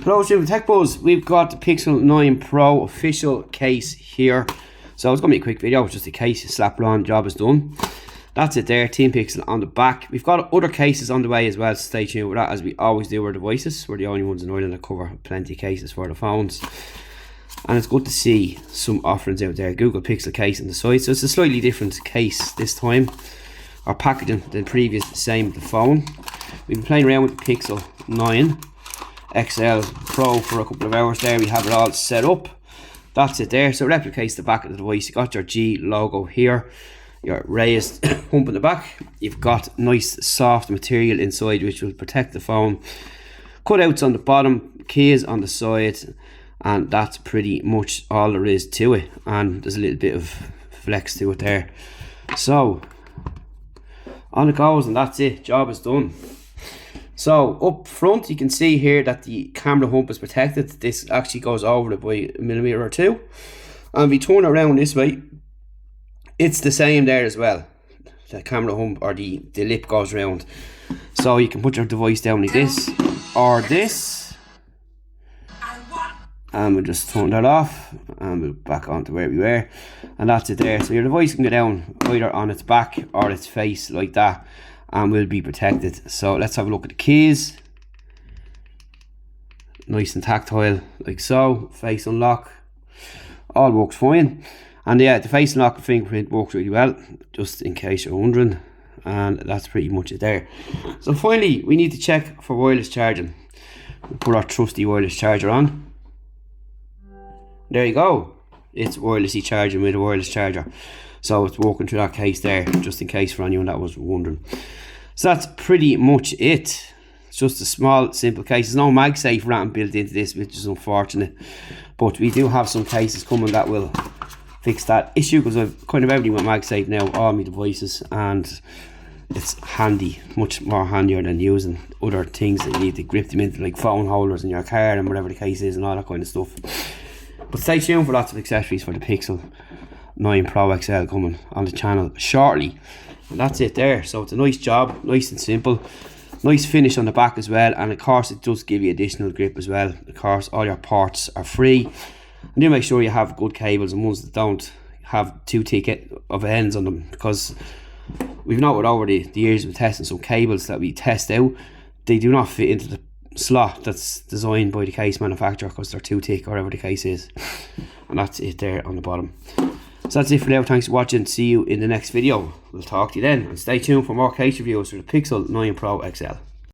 Hello, Super Tech Buzz. We've got the Pixel 9 Pro official case here. So it's going to be a quick video, it's just a case, you slap it on, job is done. That's it there, Team Pixel on the back. We've got other cases on the way as well, so stay tuned with that, as we always do our devices. We're the only ones in Ireland that cover plenty of cases for the phones. And it's good to see some offerings out there. Google Pixel case on the side, so it's a slightly different case this time. Our packaging than previous, the same with the phone. We've been playing around with the Pixel 9 XL Pro for a couple of hours there. We have it all set up. That's it there. So it replicates the back of the device. You got your G logo here, your raised hump in the back. You've got nice soft material inside which will protect the phone. Cutouts on the bottom, keys on the side, and that's pretty much all there is to it. And there's a little bit of flex to it there. So on it goes, and that's it. Job is done. So up front you can see here that the camera hump is protected. This actually goes over it by a millimeter or two. And if we turn it around this way, it's the same there as well. The camera hump, or the lip, goes around. So you can put your device down like this or this. And we'll just turn that off and we'll back onto where we were. And that's it there. So your device can go down either on its back or its face like that, and will be protected. So let's have a look at the keys. Nice and tactile like so. Face unlock, all works fine. And yeah, the face unlock and fingerprint works really well, just in case you're wondering. And that's pretty much it there. So finally we need to check for wireless charging. We'll put our trusty wireless charger on. There you go, it's wirelessly charging with a wireless charger. So it's working through that case there, just in case for anyone that was wondering. So that's pretty much it. It's just a small, simple case. There's no MagSafe RAM built into this, which is unfortunate. But we do have some cases coming that will fix that issue, because I've kind of everything with MagSafe now, all my devices, and it's handy, much more handier than using other things that you need to grip them into, like phone holders in your car and whatever the case is and all that kind of stuff. But stay tuned for lots of accessories for the Pixel 9 Pro XL coming on the channel shortly. And that's it there. So it's a nice job, nice and simple. Nice finish on the back as well, and of course it does give you additional grip as well. Of course all your ports are free, and do make sure you have good cables and ones that don't have too thick of ends on them, because we've noted over the years of testing some cables that we test out, they do not fit into the slot that's designed by the case manufacturer because they're too thick, or whatever the case is. And that's it there on the bottom. So that's it for now. Thanks for watching. See you in the next video. We'll talk to you then, and stay tuned for more case reviews for the Pixel 9 Pro XL.